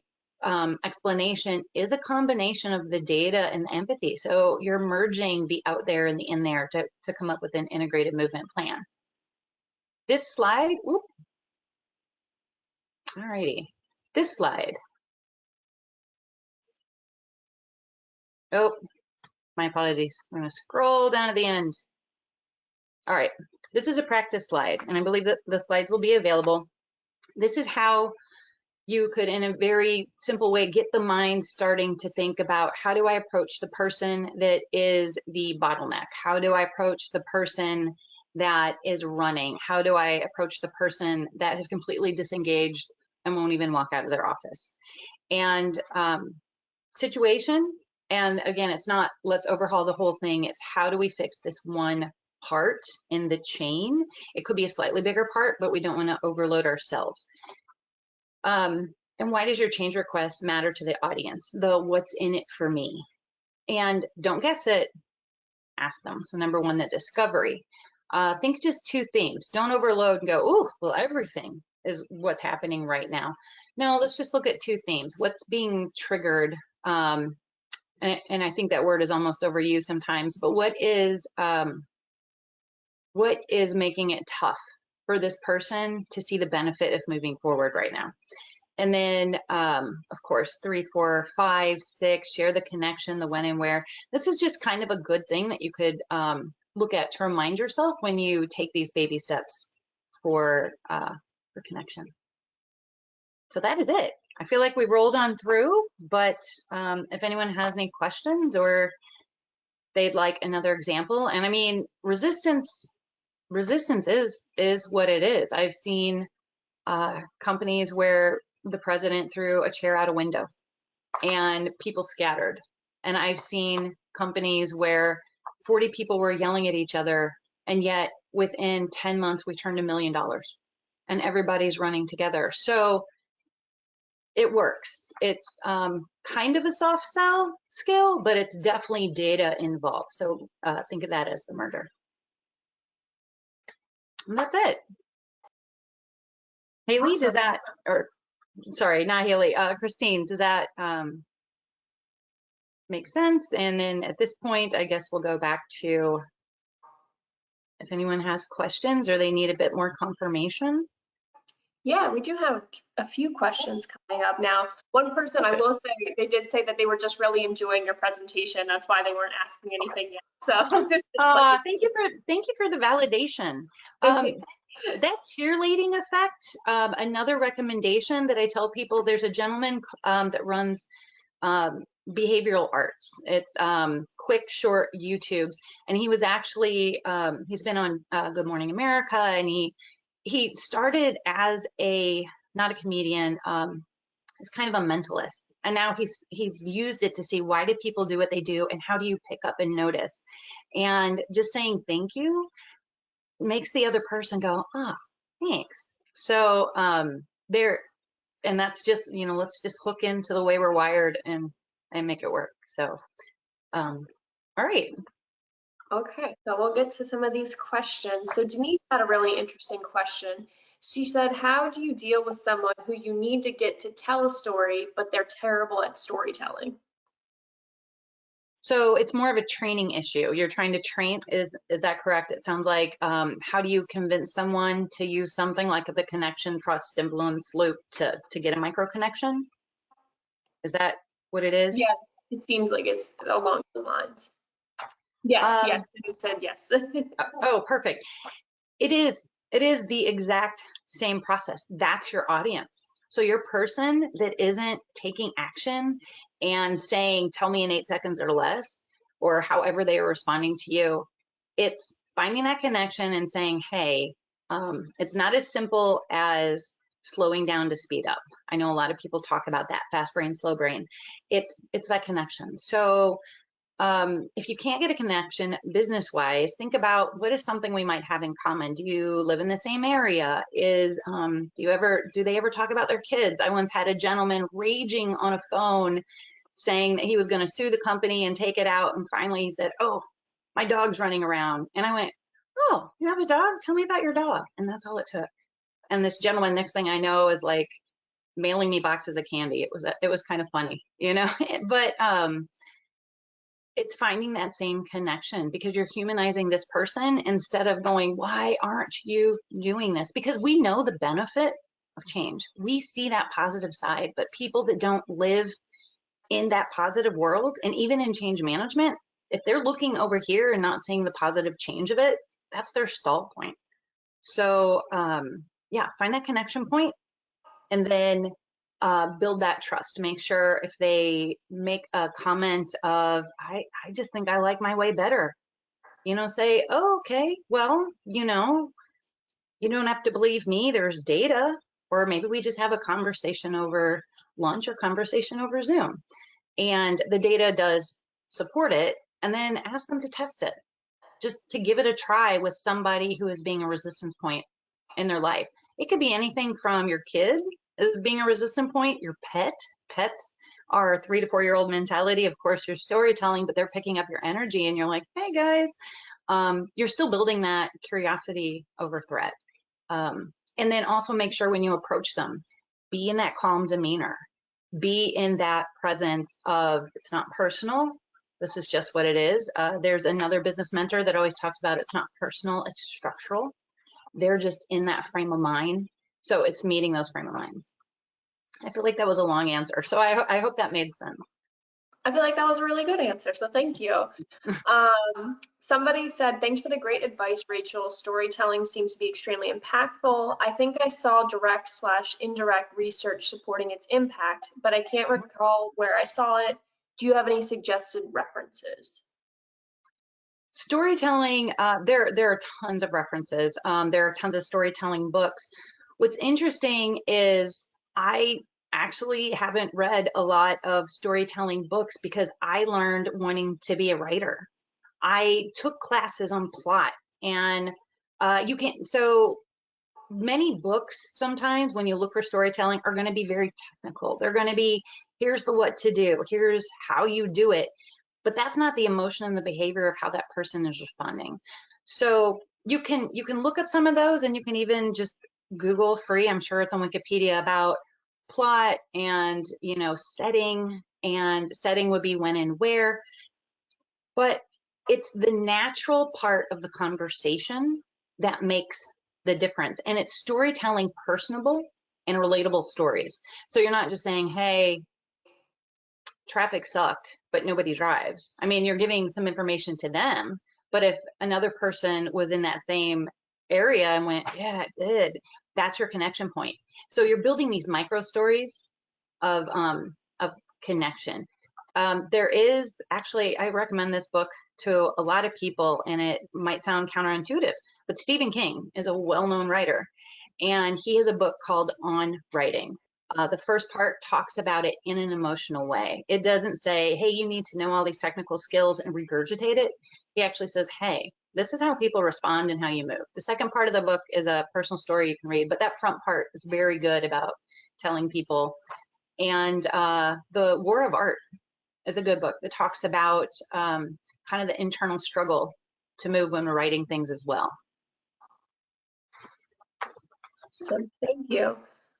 explanation is a combination of the data and the empathy. So you're merging the out there and the in there to come up with an integrated movement plan. This slide, whoop, alrighty, this slide. Oh, my apologies. I'm gonna scroll down to the end. All right, this is a practice slide, and I believe that the slides will be available. This is how you could, in a very simple way, get the mind starting to think about, how do I approach the person that is the bottleneck? How do I approach the person that is running? How do I approach the person that has completely disengaged and won't even walk out of their office? And situation, and again, it's not let's overhaul the whole thing, it's how do we fix this one part in the chain? It could be a slightly bigger part, but we don't want to overload ourselves. And why does your change request matter to the audience? The what's in it for me? And don't guess it, ask them. So number one, the discovery. Think just 2 themes. Don't overload and go, oh, well, everything is what's happening right now. No, let's just look at 2 themes. What's being triggered? And I think that word is almost overused sometimes, but what is making it tough for this person to see the benefit of moving forward right now? And then, of course, 3, 4, 5, 6, share the connection, the when and where. This is just kind of a good thing that you could look at to remind yourself when you take these baby steps for connection. So that is it. I feel like we rolled on through, but if anyone has any questions or they'd like another example, and I mean, resistance is what it is. I've seen companies where the president threw a chair out a window and people scattered. And I've seen companies where 40 people were yelling at each other, and yet within 10 months we turned $1 million and everybody's running together. So it works. It's kind of a soft sell skill, but it's definitely data involved. So think of that as the murder. And that's it. Haley, does that, or sorry, not Haley, Christine, does that make sense? And then at this point, I guess we'll go back to if anyone has questions or they need a bit more confirmation. Yeah, we do have a few questions coming up now. One person, I will say, they did say that they were just really enjoying your presentation. That's why they weren't asking anything yet. So thank you for the validation. That cheerleading effect, another recommendation that I tell people, there's a gentleman that runs behavioral arts. It's quick, short YouTubes. And he was actually, he's been on Good Morning America, and he started as not a comedian, he's kind of a mentalist. And now he's used it to see, why do people do what they do and how do you pick up and notice? And just saying thank you makes the other person go, ah, thanks. So and that's just, let's just hook into the way we're wired and make it work. So, all right. Okay, so we'll get to some of these questions. So Denise had a really interesting question. She said, how do you deal with someone who you need to get to tell a story, but they're terrible at storytelling? So it's more of a training issue. You're trying to train, is that correct? It sounds like, how do you convince someone to use something like the connection, trust, influence loop to get a micro connection? Is that what it is? Yeah, it seems like it's along those lines. Yes, Um, yes, Denise said yes. oh, perfect. It is the exact same process. That's your audience. So your person that isn't taking action and saying, tell me in 8 seconds or less, or however they are responding to you, it's finding that connection and saying, hey, it's not as simple as slowing down to speed up. I know a lot of people talk about that fast brain, slow brain. It's that connection. So if you can't get a connection business wise, think about what is something we might have in common. Do you live in the same area? Do they ever talk about their kids? I once had a gentleman raging on a phone saying that he was going to sue the company and take it out. And finally he said, oh, my dog's running around. And I went, oh, you have a dog? Tell me about your dog. And that's all it took. And this gentleman, next thing I know, is like mailing me boxes of candy. It was kind of funny, but it's finding that same connection because you're humanizing this person instead of going, why aren't you doing this? Because we know the benefit of change. We see that positive side, but people that don't live in that positive world, and even in change management, if they're looking over here and not seeing the positive change of it, that's their stall point. So yeah, find that connection point and then build that trust. Make sure if they make a comment of, I just think I like my way better, say, oh, okay, well, you don't have to believe me, there's data, or maybe we just have a conversation over lunch or conversation over Zoom. And the data does support it, and then ask them to test it, just to give it a try with somebody who is being a resistance point in their life. It could be anything from your kid as being a resistant point, your pets are 3 to 4 year old mentality. Of course, you're storytelling, but they're picking up your energy and you're like, hey guys, you're still building that curiosity over threat. And then also make sure when you approach them, be in that calm demeanor, be in that presence of it's not personal. This is just what it is. There's another business mentor that always talks about it's not personal, it's structural. They're just in that frame of mind. So it's meeting those frame of minds. I feel like that was a long answer. So I hope that made sense. I feel like that was a really good answer, so thank you. Somebody said, thanks for the great advice, Rachel. Storytelling seems to be extremely impactful. I think I saw direct/indirect research supporting its impact, but I can't recall where I saw it. Do you have any suggested references? Storytelling, there are tons of references. There are tons of storytelling books. What's interesting is I actually haven't read a lot of storytelling books because I learned wanting to be a writer. I took classes on plot, and so many books sometimes when you look for storytelling are going to be very technical. They're going to be, here's the what to do, here's how you do it. But that's not the emotion and the behavior of how that person is responding. So you can look at some of those, and you can even just Google free, I'm sure it's on Wikipedia, about plot and setting, and setting would be when and where. But it's the natural part of the conversation that makes the difference. And it's storytelling personable and relatable stories. So you're not just saying, hey, traffic sucked, but nobody drives. I mean, you're giving some information to them, but if another person was in that same area and went, yeah, it did, that's your connection point. So you're building these micro stories of connection. There is actually, I recommend this book to a lot of people, and it might sound counterintuitive, but Stephen King is a well-known writer, and he has a book called On Writing. The first part talks about it in an emotional way. It doesn't say, hey, you need to know all these technical skills and regurgitate it. He actually says, hey, this is how people respond and how you move. The second part of the book is a personal story you can read, but that front part is very good about telling people. And The War of Art is a good book that talks about kind of the internal struggle to move when we're writing things as well. So thank you.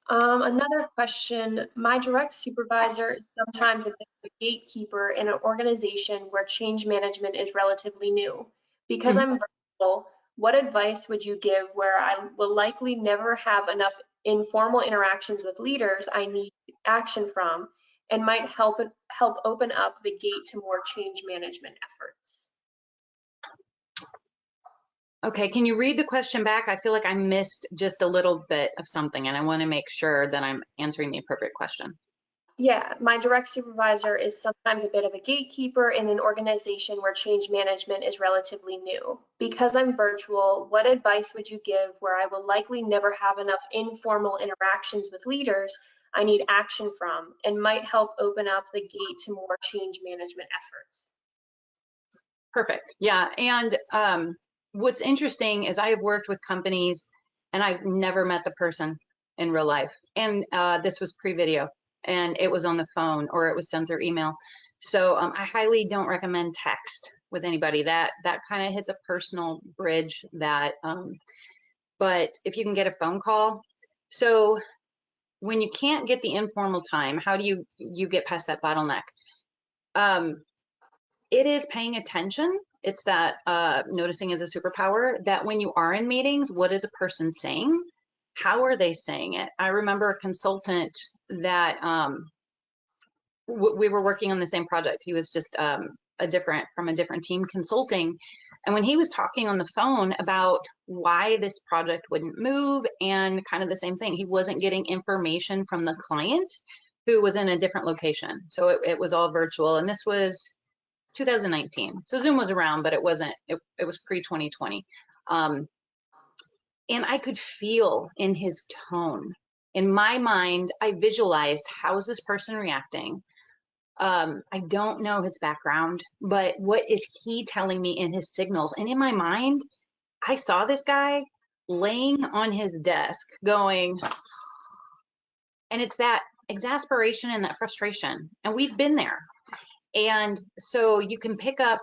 Another question, my direct supervisor is sometimes a bit of a gatekeeper in an organization where change management is relatively new. Because Mhm. I'm virtual, what advice would you give where I will likely never have enough informal interactions with leaders I need action from and might help open up the gate to more change management efforts? Okay, can you read the question back? I feel like I missed just a little bit of something, and I want to make sure that I'm answering the appropriate question. Yeah, my direct supervisor is sometimes a bit of a gatekeeper in an organization where change management is relatively new. Because I'm virtual, what advice would you give where I will likely never have enough informal interactions with leaders I need action from and might help open up the gate to more change management efforts? Perfect. Yeah, and what's interesting is I have worked with companies, and I've never met the person in real life. And this was pre-video, and it was on the phone or it was done through email. So I highly don't recommend text with anybody. That kind of hits a personal bridge. But if you can get a phone call, so when you can't get the informal time, how do you get past that bottleneck? Um, it is paying attention. It's that noticing is a superpower, that when you are in meetings, what is a person saying? How are they saying it? I remember a consultant that we were working on the same project. He was just from a different team consulting. And when he was talking on the phone about why this project wouldn't move and kind of the same thing, he wasn't getting information from the client who was in a different location. So it was all virtual. And this was 2019. So Zoom was around, but it wasn't, it was pre-2020. And I could feel in his tone. In my mind, I visualized, how is this person reacting? I don't know his background, but what is he telling me in his signals? And in my mind, I saw this guy laying on his desk going, and it's that exasperation and that frustration. And we've been there. And so you can pick up,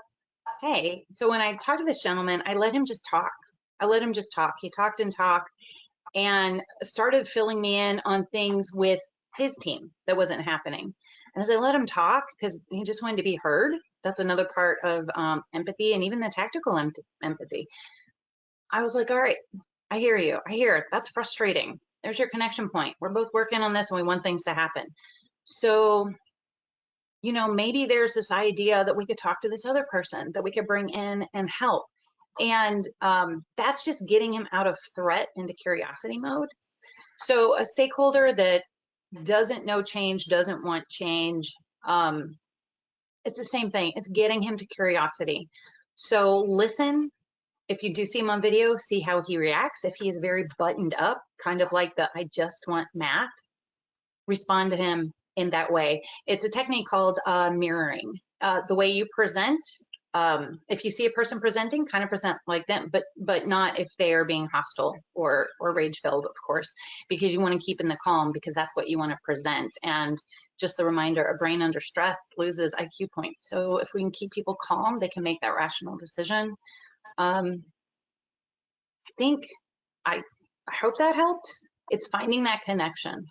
hey, so when I talked to this gentleman, I let him just talk. I let him just talk. He talked and talked and started filling me in on things with his team that wasn't happening. And as I let him talk, because he just wanted to be heard, that's another part of empathy, and even the tactical empathy. I was like, all right, I hear you. I hear it. That's frustrating. There's your connection point. We're both working on this and we want things to happen. So, maybe there's this idea that we could talk to this other person that we could bring in and help. And that's just getting him out of threat into curiosity mode. So a stakeholder that doesn't know change, doesn't want change, it's the same thing. It's getting him to curiosity. So listen. If you do see him on video, see how he reacts. If he is very buttoned up, kind of like the I just want math, respond to him in that way. It's a technique called mirroring. The way you present, if you see a person presenting, kind of present like them, but not if they are being hostile or rage filled, of course, because you want to keep in the calm, because that's what you want to present. And just the reminder, a brain under stress loses IQ points. So if we can keep people calm, they can make that rational decision. I think I hope that helped. It's finding that connection.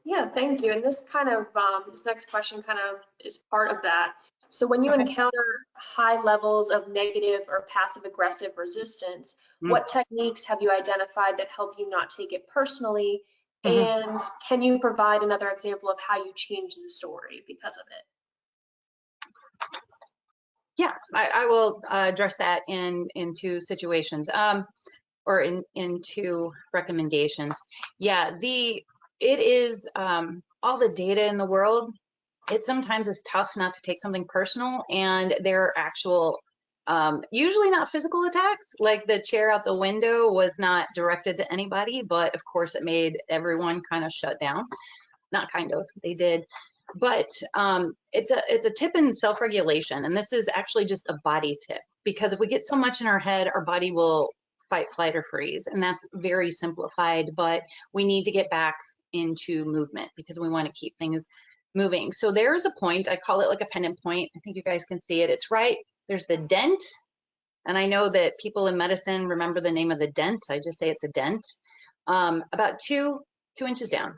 Yeah, thank you. And this next question kind of is part of that. So when you Okay. encounter high levels of negative or passive aggressive resistance, Mm-hmm. what techniques have you identified that help you not take it personally? Mm-hmm. And can you provide another example of how you changed the story because of it? Yeah, I will address that in two situations, or in two recommendations. Yeah, it is all the data in the world. It sometimes is tough not to take something personal, and there are actual, usually not physical attacks. Like the chair out the window was not directed to anybody, but of course it made everyone kind of shut down. Not kind of, they did. But it's a tip in self-regulation, and this is actually just a body tip, because if we get so much in our head, our body will fight, flight, or freeze, and that's very simplified. But we need to get back into movement because we want to keep things moving. So there's a point, I call it like a pendant point. I think you guys can see it. It's right there's the dent, and I know that people in medicine remember the name of the dent. I just say it's a dent. About 2 inches down.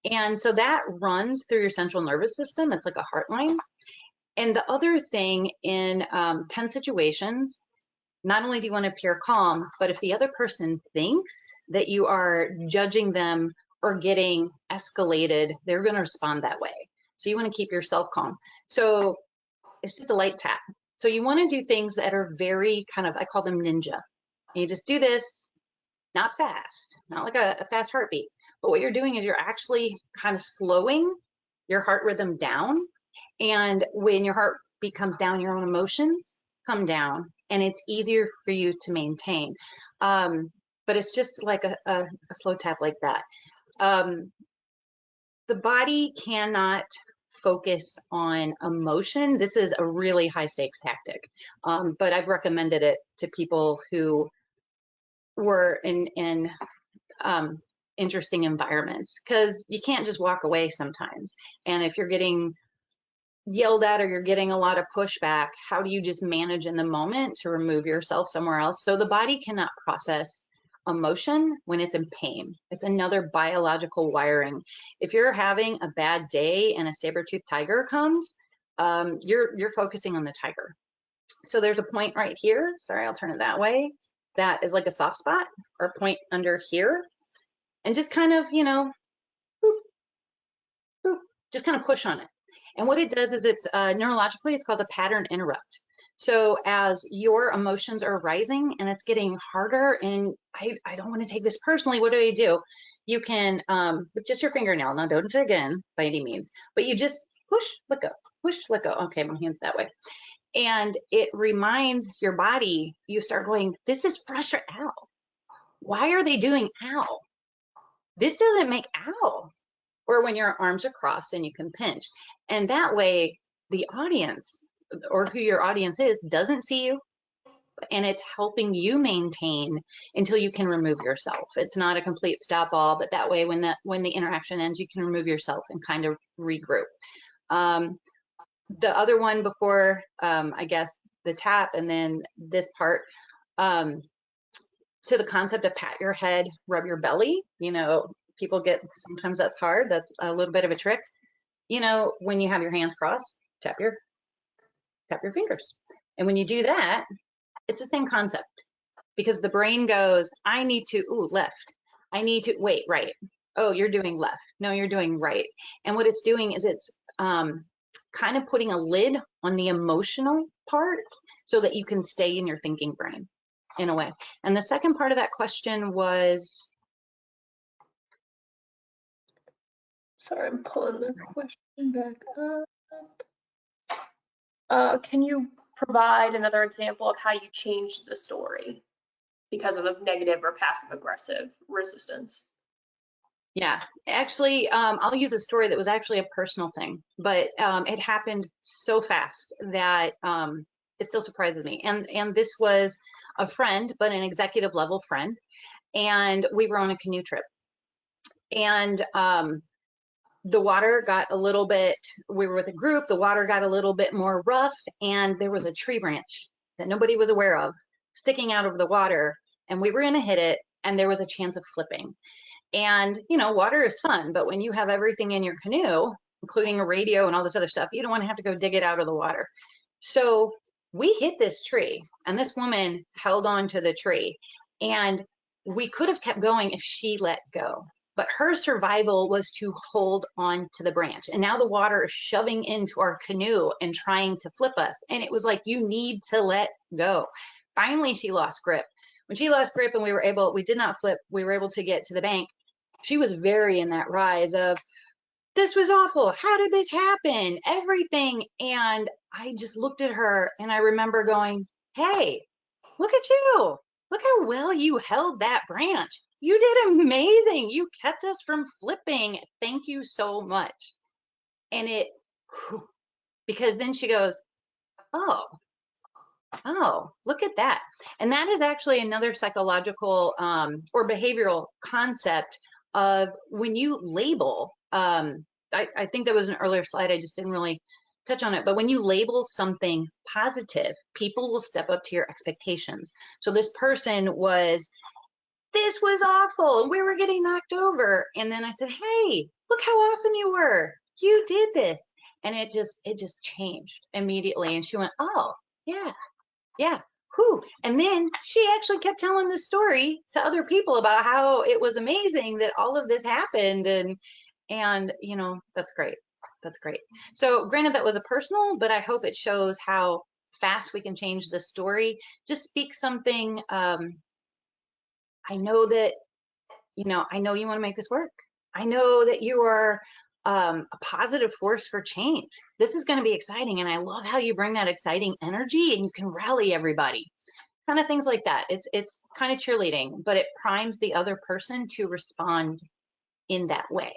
And so that runs through your central nervous system. It's like a heart line. And the other thing in tense situations, not only do you want to appear calm, but if the other person thinks that you are judging them or getting escalated, they're going to respond that way. So you want to keep yourself calm. So it's just a light tap. So you want to do things that are very kind of, I call them ninja. You just do this, not fast, not like a fast heartbeat. But what you're doing is you're actually kind of slowing your heart rhythm down. And when your heartbeat comes down, your own emotions come down, and it's easier for you to maintain. But it's just like a slow tap like that. The body cannot focus on emotion. This is a really high stakes tactic, but I've recommended it to people who were in interesting environments, because you can't just walk away sometimes. And if you're getting yelled at or you're getting a lot of pushback, how do you just manage in the moment to remove yourself somewhere else? So the body cannot process emotion when it's in pain. It's another biological wiring. If you're having a bad day and a saber-toothed tiger comes, you're focusing on the tiger. So there's a point right here. Sorry, I'll turn it that way. That is like a soft spot, or a point under here. And just kind of, you know, boop, boop, just kind of push on it. And what it does is it's neurologically, it's called a pattern interrupt. So as your emotions are rising and it's getting harder, and I don't want to take this personally, what do? You can, with just your fingernail, now don't again by any means, but you just push, let go, push, let go. Okay, my hand's that way. And it reminds your body, you start going, this is frustrating, ow. Why are they doing ow? This doesn't make ow. Or when your arms are crossed and you can pinch. And that way the audience, or who your audience is, doesn't see you, and it's helping you maintain until you can remove yourself. It's not a complete stop all, but that way when the interaction ends, you can remove yourself and kind of regroup. The other one before, I guess, the tap and then this part, to the concept of pat your head, rub your belly, you know, people get, sometimes that's hard. That's a little bit of a trick. You know, when you have your hands crossed, tap your fingers. And when you do that, it's the same concept, because the brain goes, I need to, ooh, left. I need to, wait, right. Oh, you're doing left. No, you're doing right. And what it's doing is it's kind of putting a lid on the emotional part so that you can stay in your thinking brain in a way. And the second part of that question was, sorry, I'm pulling the question back up. Can you provide another example of how you changed the story because of the negative or passive aggressive resistance? yeah, actually, I'll use a story that was actually a personal thing, but it happened so fast that it still surprises me. And this was a friend, but an executive level friend, and we were on a canoe trip. And the water got a little bit, we were with a group, the water got a little bit more rough, and there was a tree branch that nobody was aware of sticking out of the water, and we were gonna hit it, and there was a chance of flipping. And, you know, water is fun, but when you have everything in your canoe, including a radio and all this other stuff, you don't want to have to go dig it out of the water. So we hit this tree, and this woman held on to the tree, and we could have kept going if she let go. But her survival was to hold on to the branch. And now the water is shoving into our canoe and trying to flip us. And it was like, you need to let go. Finally, she lost grip. When she lost grip and we did not flip, we were able to get to the bank. She was very in that rise of, this was awful. How did this happen? Everything. And I just looked at her and I remember going, hey, look at you. Look how well you held that branch. You did amazing. You kept us from flipping. Thank you so much. And because then she goes, oh, look at that. And that is actually another psychological or behavioral concept of when you label, I think there was an earlier slide, I just didn't really touch on it, but when you label something positive, people will step up to your expectations. So this person was this was awful. We were getting knocked over. And then I said, hey, look how awesome you were. You did this. And it just changed immediately. And she went, oh, yeah, yeah. Whew. And then she actually kept telling this story to other people about how it was amazing that all of this happened. And you know, that's great. That's great. So granted, that was a personal, but I hope it shows how fast we can change the story. Just speak something. I know that, you know, I know you want to make this work. I know that you are a positive force for change. This is going to be exciting. And I love how you bring that exciting energy and you can rally everybody. Kind of things like that. It's kind of cheerleading, but it primes the other person to respond in that way.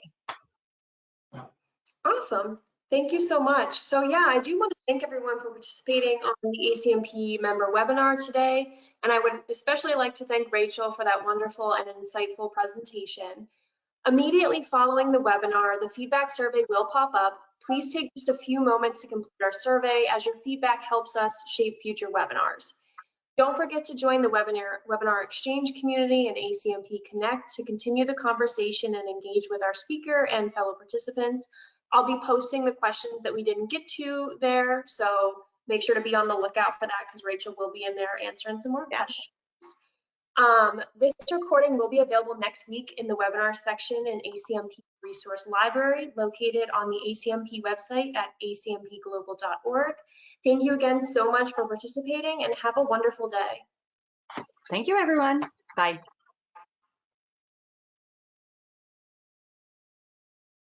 Awesome. Thank you so much. So yeah, I do want to thank everyone for participating on the ACMP member webinar today. And I would especially like to thank Rachel for that wonderful and insightful presentation. Immediately following the webinar, the feedback survey will pop up. Please take just a few moments to complete our survey as your feedback helps us shape future webinars. Don't forget to join the webinar exchange community and ACMP Connect to continue the conversation and engage with our speaker and fellow participants. I'll be posting the questions that we didn't get to there, so make sure to be on the lookout for that because Rachel will be in there answering some more questions. This recording will be available next week in the webinar section in ACMP Resource Library, located on the ACMP website at acmpglobal.org. Thank you again so much for participating and have a wonderful day. Thank you, everyone. Bye.